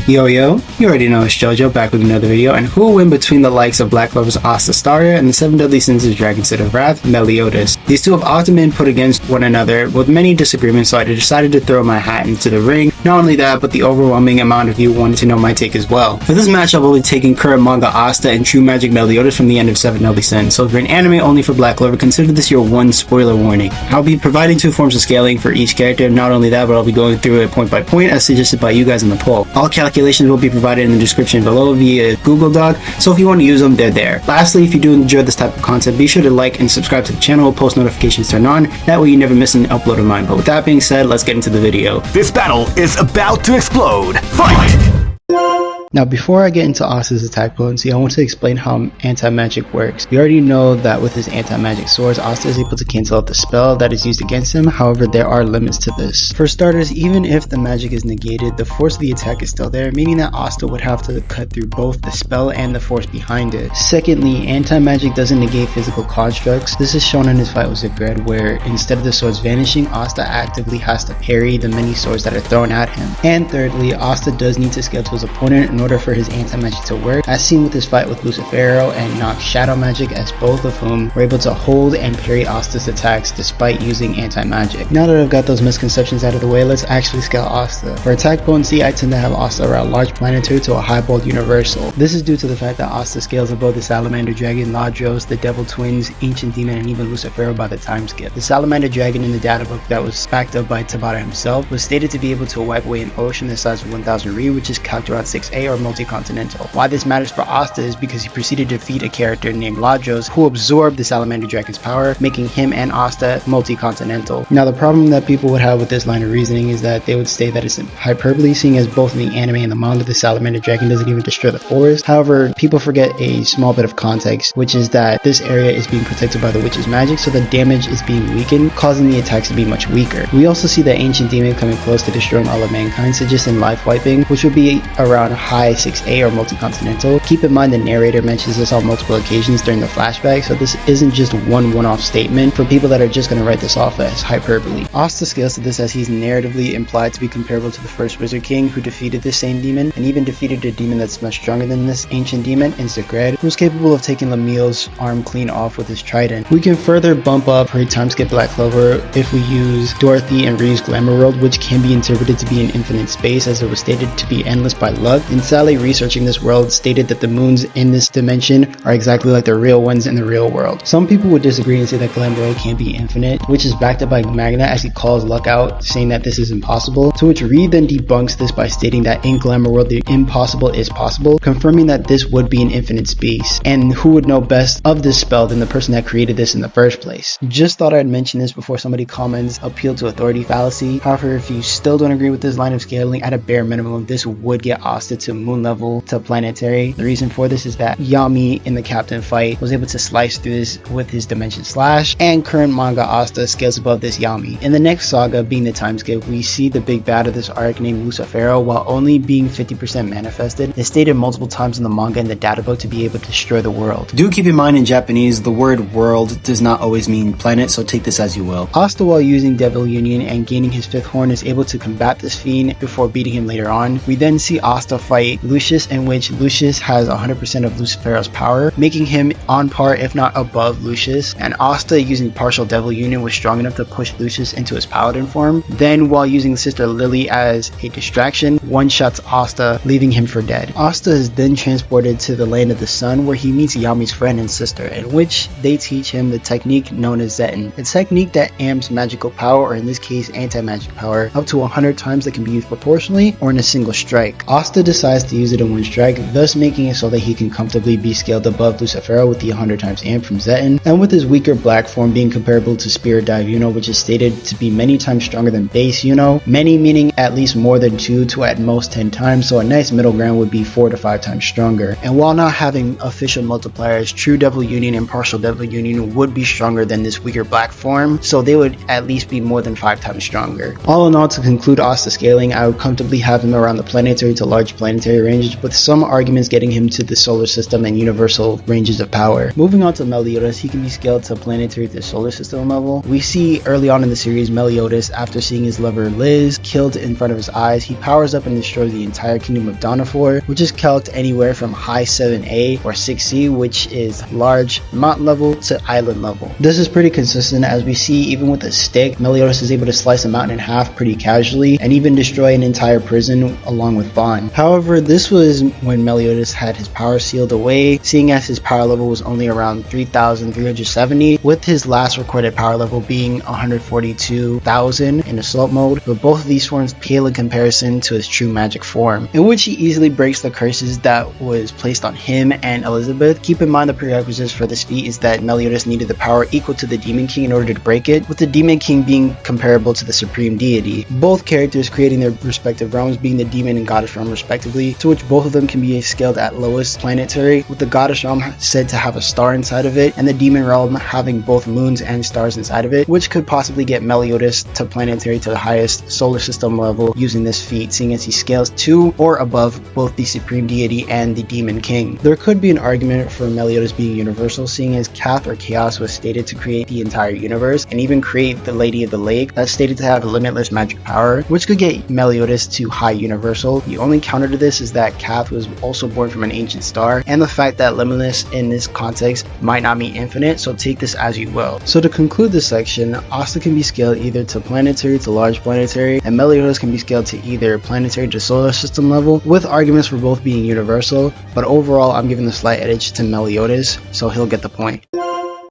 Yo, you already know it's Jojo back with another video, and who will win between the likes of Black Clover's Asta and the 7 deadly sins of Dragon Seed of Wrath, Meliodas. These two have often been put against one another with many disagreements, so I decided to throw my hat into the ring. Not only that, but the overwhelming amount of you wanted to know my take as well. For this match, I've only taken current manga Asta and True Magic Meliodas from the end of 7 deadly sins, so if you're an anime only for Black Clover, consider this your one spoiler warning. I'll be providing 2 forms of scaling for each character. Not only that, but I'll be going through it point by point as suggested by you guys in the poll. All calculations will be provided in the description below via Google Doc, so if you want to use them, they're there. Lastly, if you do enjoy this type of content, be sure to like and subscribe to the channel, post notifications turned on, that way you never miss an upload of mine. But with that being said, let's get into the video. This battle is about to explode. Fight! Now, before I get into Asta's attack potency, I want to explain how anti-magic works. We already know that with his anti-magic swords, Asta is able to cancel out the spell that is used against him. However, there are limits to this. For starters, even if the magic is negated, the force of the attack is still there, meaning that Asta would have to cut through both the spell and the force behind it. Secondly, anti-magic doesn't negate physical constructs. This is shown in his fight with Zigred, where instead of the swords vanishing, Asta actively has to parry the many swords that are thrown at him. And thirdly, Asta does need to scale to his opponent in order for his anti-magic to work, as seen with his fight with Lucifero and Nox Shadow Magic, as both of whom were able to hold and parry Asta's attacks despite using anti-magic. Now that I've got those misconceptions out of the way, let's actually scale Asta. For attack potency, I tend to have Asta around large planetary to a highballed universal. This is due to the fact that Asta scales above the Salamander Dragon, Ladros, the Devil Twins, Ancient Demon, and even Lucifero by the time skip. The Salamander Dragon in the databook that was backed up by Tabata himself was stated to be able to wipe away an ocean the size of 1000 Ri, which is calculated around 6A or multi-continental. Why this matters for Asta is because he proceeded to defeat a character named Ladros who absorbed the Salamander Dragon's power, making him and Asta multi-continental. Now, the problem that people would have with this line of reasoning is that they would say that it's hyperbole, seeing as both in the anime and the manga the Salamander Dragon doesn't even destroy the forest. However, people forget a small bit of context, which is that this area is being protected by the witch's magic, so the damage is being weakened, causing the attacks to be much weaker. We also see the Ancient Demon coming close to destroying all of mankind, suggesting life wiping, which would be around high 6A or multi-continental. Keep in mind the narrator mentions this on multiple occasions during the flashback, so this isn't just one-off statement for people that are just going to write this off as hyperbole. Asta scales to this as he's narratively implied to be comparable to the first Wizard King who defeated this same demon, and even defeated a demon that's much stronger than this ancient demon in Zigred, who's capable of taking Lemiel's arm clean off with his trident. We can further bump up her time skip Black Clover if we use Dorothy and Reeve's Glamour World, which can be interpreted to be an infinite space as it was stated to be endless by luck, and Sally researching this world stated that the moons in this dimension are exactly like the real ones in the real world. Some people would disagree and say that Glamour World can't be infinite, which is backed up by Magna as he calls luck out, saying that this is impossible, to which Reeve then debunks this by stating that in Glamour World the impossible is possible, confirming that this would be an infinite space, and who would know best of this spell than the person that created this in the first place. Just thought I'd mention this before somebody comments appeal to authority fallacy. However, if you still don't agree with this line of scaling, at a bare minimum this would get Asta to moon level to planetary. The reason for this is that Yami in the captain fight was able to slice through this with his dimension slash, and current manga Asta scales above this Yami. In the next saga, being the time skip, we see the big bad of this arc named Lucifero, while only being 50% manifested, is stated multiple times in the manga and the databook to be able to destroy the world. Do keep in mind in Japanese, the word world does not always mean planet, so take this as you will. Asta, while using Devil Union and gaining his 5th horn, is able to combat this fiend before beating him later on. We then see Asta fight Lucius, in which Lucius has 100% of Lucifero's power, making him on par if not above Lucius, and Asta using partial Devil Union was strong enough to push Lucius into his paladin form. Then while using Sister Lily as a distraction, one-shots Asta, leaving him for dead. Asta is then transported to the land of the sun, where he meets Yami's friend and sister, in which they teach him the technique known as Zetten, a technique that amps magical power, or in this case anti-magic power, up to 100 times that can be used proportionally or in a single strike. Asta decides to use it in one strike, thus making it so that he can comfortably be scaled above Lucifero with the 100 times amp from Zetten, and with his weaker black form being comparable to Spirit Dive Yuno, which is stated to be many times stronger than base Yuno, many meaning at least more than 2 to at most 10 times, so a nice middle ground would be 4 to 5 times stronger. And while not having official multipliers, True Devil Union and Partial Devil Union would be stronger than this weaker black form, so they would at least be more than 5 times stronger. All in all, to conclude Asta scaling, I would comfortably have him around the planetary to large planetary planetary ranges, with some arguments getting him to the solar system and universal ranges of power. Moving on to Meliodas, he can be scaled to planetary to solar system level. We see early on in the series Meliodas, after seeing his lover Liz killed in front of his eyes, he powers up and destroys the entire kingdom of Donafor, which is calced anywhere from high 7A or 6C, which is large mountain level to island level. This is pretty consistent, as we see even with a stick, Meliodas is able to slice a mountain in half pretty casually and even destroy an entire prison along with Bond. However, this was when Meliodas had his power sealed away, seeing as his power level was only around 3,370, with his last recorded power level being 142,000 in assault mode, but both of these forms pale in comparison to his true magic form, in which he easily breaks the curses that was placed on him and Elizabeth. Keep in mind the prerequisites for this feat is that Meliodas needed the power equal to the Demon King in order to break it, with the Demon King being comparable to the Supreme Deity, both characters creating their respective realms being the Demon and Goddess realm respectively, to which both of them can be scaled at lowest planetary, with the Goddess realm said to have a star inside of it and the Demon realm having both moons and stars inside of it, which could possibly get Meliodas to planetary to the highest solar system level using this feat, seeing as he scales to or above both the Supreme Deity and the Demon King. There could be an argument for Meliodas being universal, seeing as Kath or Chaos was stated to create the entire universe and even create the Lady of the Lake, that's stated to have limitless magic power, which could get Meliodas to high universal. The only counter to this is that Kath was also born from an ancient star, and the fact that limitless in this context might not mean infinite, so take this as you will. So to conclude this section, Asta can be scaled either to planetary to large planetary, and Meliodas can be scaled to either planetary to solar system level, with arguments for both being universal, but overall I'm giving the slight edge to Meliodas, so he'll get the point.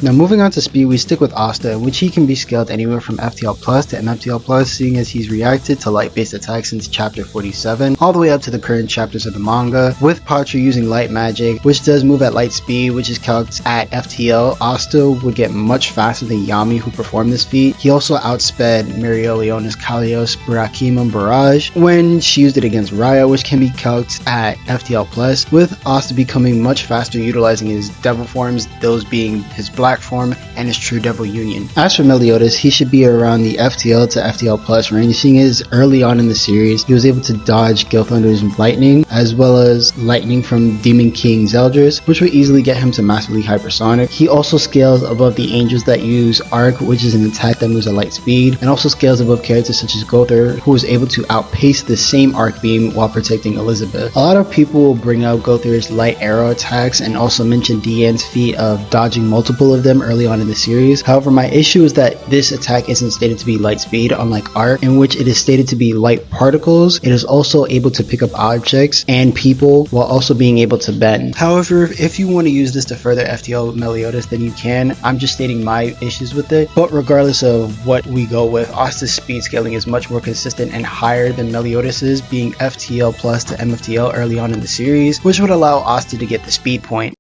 Now moving on to speed, we stick with Asta, in which he can be scaled anywhere from FTL plus to MFTL plus, seeing as he's reacted to light based attacks since chapter 47 all the way up to the current chapters of the manga, with Patra using light magic, which does move at light speed, which is calced at FTL. Asta would get much faster than Yami, who performed this feat. He also outsped Mereoleona's Kalios Brachium Barrage when she used it against Raya, which can be calced at FTL plus, with Asta becoming much faster utilizing his devil forms, those being his black form and his true devil union. As for Meliodas, he should be around the FTL to FTL plus range, seeing as early on in the series he was able to dodge Gilthunder's lightning as well as lightning from Demon King Zeldris, which would easily get him to massively hypersonic. He also scales above the angels that use Arc, which is an attack that moves at light speed, and also scales above characters such as Gother, who was able to outpace the same arc beam while protecting Elizabeth. A lot of people will bring out Gother's light arrow attacks and also mention Dian's feat of dodging multiple of them early on in the series. However, my issue is that this attack isn't stated to be light speed, unlike Arc, in which it is stated to be light particles. It is also able to pick up objects and people while also being able to bend. However, if you want to use this to further FTL Meliodas, then you can. I'm just stating my issues with it. But regardless of what we go with, Asta's speed scaling is much more consistent and higher than Meliodas's, being FTL plus to MFTL early on in the series, which would allow Asta to get the speed point.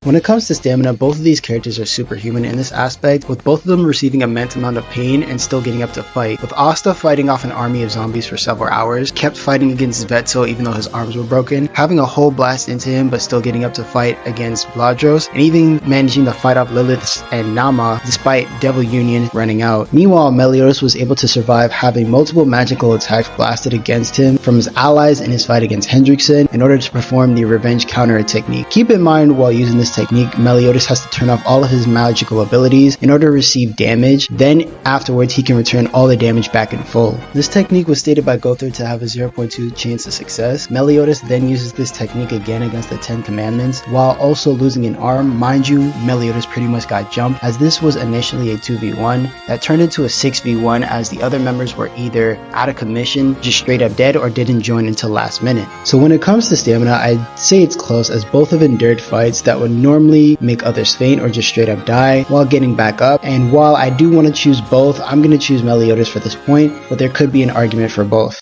When it comes to stamina, both of these characters are superhuman in this aspect, with both of them receiving immense amount of pain and still getting up to fight, with Asta fighting off an army of zombies for several hours, kept fighting against Vetso even though his arms were broken, having a hole blast into him but still getting up to fight against Vladros, and even managing to fight off Lilith and Nama despite Devil Union running out. Meanwhile, Meliodas was able to survive having multiple magical attacks blasted against him from his allies in his fight against Hendrickson in order to perform the revenge counter technique. Keep in mind, while using this technique, Meliodas has to turn off all of his magical abilities in order to receive damage, then afterwards he can return all the damage back in full. This technique was stated by Gother to have a 0.2 chance of success. Meliodas then uses this technique again against the 10 commandments while also losing an arm. Mind you, Meliodas pretty much got jumped, as this was initially a 2v1 that turned into a 6v1, as the other members were either out of commission, just straight up dead, or didn't join until last minute. So when it comes to stamina, I'd say it's close, as both have endured fights that would normally make others faint or just straight up die while getting back up, and while I do want to choose both, I'm going to choose Meliodas for this point, but there could be an argument for both.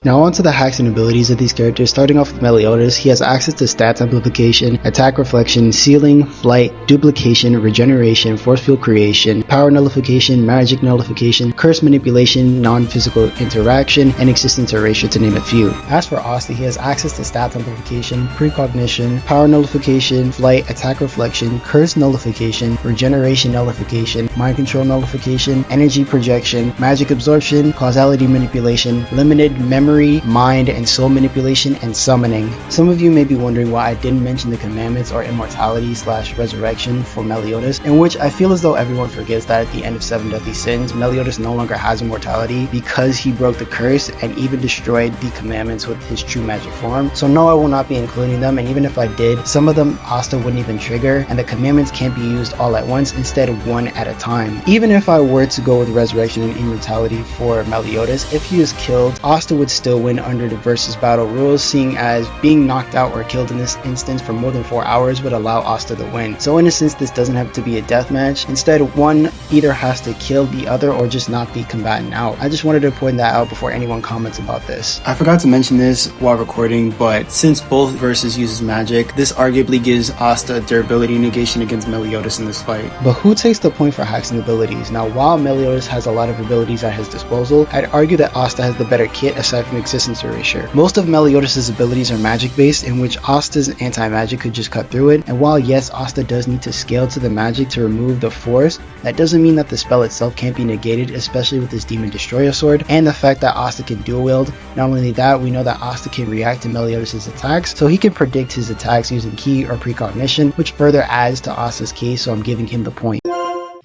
Now on to the hacks and abilities of these characters. Starting off with Meliodas, he has access to stats amplification, attack reflection, sealing, flight, duplication, regeneration, force field creation, power nullification, magic nullification, curse manipulation, non-physical interaction, and existence erasure, to name a few. As for Asta, he has access to stats amplification, precognition, power nullification, flight, attack reflection, curse nullification, regeneration nullification, mind control nullification, energy projection, magic absorption, causality manipulation, limited memory memory, mind, and soul manipulation, and summoning. Some of you may be wondering why I didn't mention the commandments or immortality / resurrection for Meliodas, in which I feel as though everyone forgets that at the end of 7 Deadly Sins, Meliodas no longer has immortality because he broke the curse and even destroyed the commandments with his true magic form. So no, I will not be including them, and even if I did, some of them Asta wouldn't even trigger, and the commandments can't be used all at once, instead of one at a time. Even if I were to go with resurrection and immortality for Meliodas, if he is killed, Asta would still win under the versus battle rules, seeing as being knocked out or killed in this instance for more than 4 hours would allow Asta to win. So in a sense, this doesn't have to be a death match. Instead, one either has to kill the other or just knock the combatant out. I just wanted to point that out before anyone comments about this. I forgot to mention this while recording, but since both verses uses magic, this arguably gives Asta durability negation against Meliodas in this fight. But who takes the point for Hax and Abilities? Now, while Meliodas has a lot of abilities at his disposal, I'd argue that Asta has the better kit aside from existence erasure. Most of Meliodas' abilities are magic based, in which Asta's anti-magic could just cut through it, and while yes, Asta does need to scale to the magic to remove the force, that doesn't mean that the spell itself can't be negated, especially with his Demon Destroyer sword, and the fact that Asta can dual wield. Not only that, we know that Asta can react to Meliodas' attacks, so he can predict his attacks using ki or precognition, which further adds to Asta's case, so I'm giving him the point.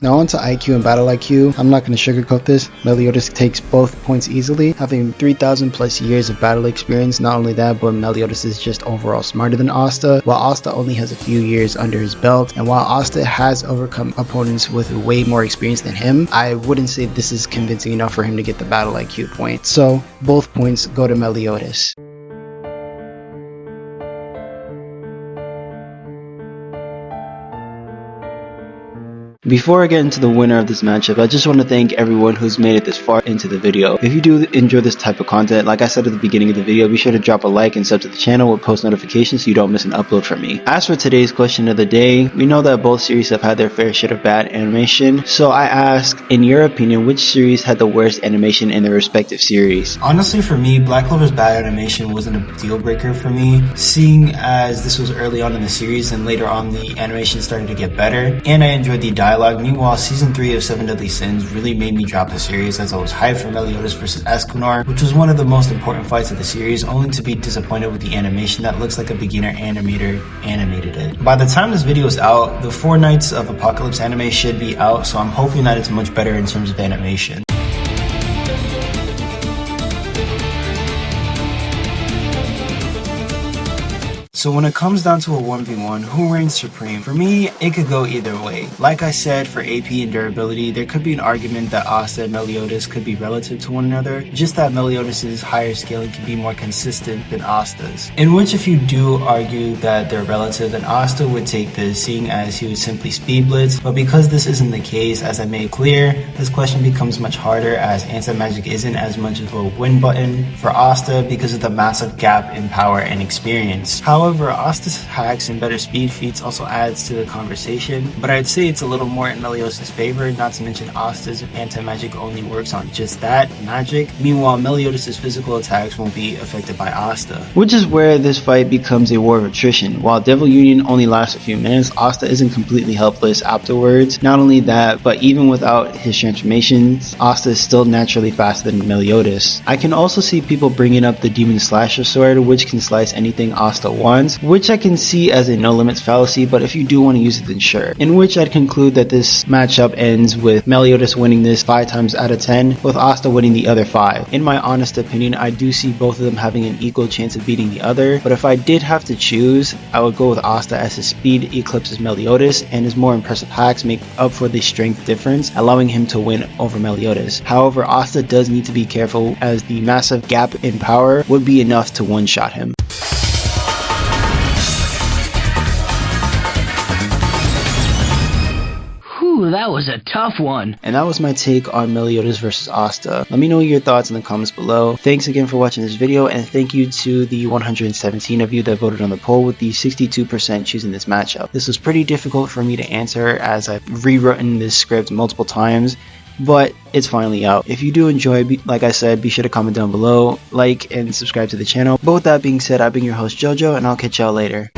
Now on to IQ and battle IQ. I'm not going to sugarcoat this. Meliodas takes both points easily, having 3,000 plus years of battle experience. Not only that, but Meliodas is just overall smarter than Asta, while Asta only has a few years under his belt. And while Asta has overcome opponents with way more experience than him, I wouldn't say this is convincing enough for him to get the battle IQ point. So both points go to Meliodas. Before I get into the winner of this matchup, I just want to thank everyone who's made it this far into the video. If you do enjoy this type of content, like I said at the beginning of the video, be sure to drop a like and sub to the channel with post notifications so you don't miss an upload from me. As for today's question of the day, we know that both series have had their fair share of bad animation, so I ask, in your opinion, which series had the worst animation in their respective series? Honestly, for me, Black Clover's bad animation wasn't a deal breaker for me, seeing as this was early on in the series and later on the animation started to get better, and I enjoyed the dialogue. Meanwhile, season 3 of 7 Deadly Sins really made me drop the series, as I was hyped for Meliodas vs Escanor, which was one of the most important fights of the series, only to be disappointed with the animation that looks like a beginner animator animated it. By the time this video is out, the 4 Nights of Apocalypse anime should be out, so I'm hoping that it's much better in terms of animation. So when it comes down to a 1v1, who reigns supreme? For me, it could go either way. Like I said, for AP and durability, there could be an argument that Asta and Meliodas could be relative to one another, just that Meliodas' higher scaling can be more consistent than Asta's. In which, if you do argue that they're relative, then Asta would take this, seeing as he would simply speed blitz, but because this isn't the case, as I made clear, this question becomes much harder, as anti-magic isn't as much of a win button for Asta because of the massive gap in power and experience. However, Asta's hacks and better speed feats also adds to the conversation, but I'd say it's a little more in Meliodas' favor, not to mention Asta's anti-magic only works on just that, magic. Meanwhile, Meliodas' physical attacks won't be affected by Asta. Which is where this fight becomes a war of attrition. While Devil Union only lasts a few minutes, Asta isn't completely helpless afterwards. Not only that, but even without his transformations, Asta is still naturally faster than Meliodas. I can also see people bringing up the Demon Slasher sword, which can slice anything Asta wants, which I can see as a no limits fallacy, but if you do want to use it, then sure. In which I'd conclude that this matchup ends with Meliodas winning this 5 times out of 10, with Asta winning the other 5. In my honest opinion, I do see both of them having an equal chance of beating the other, but if I did have to choose, I would go with Asta, as his speed eclipses Meliodas and his more impressive hacks make up for the strength difference, allowing him to win over Meliodas. However, Asta does need to be careful, as the massive gap in power would be enough to one-shot him. Ooh, that was a tough one. And that was my take on Meliodas versus Asta. Let me know your thoughts in the comments below. Thanks again for watching this video, and thank you to the 117 of you that voted on the poll, with the 62% choosing this matchup. This was pretty difficult for me to answer, as I've rewritten this script multiple times, but it's finally out. If you do enjoy, like I said, be sure to comment down below, like, and subscribe to the channel. But with that being said, I've been your host Jojo, and I'll catch y'all later.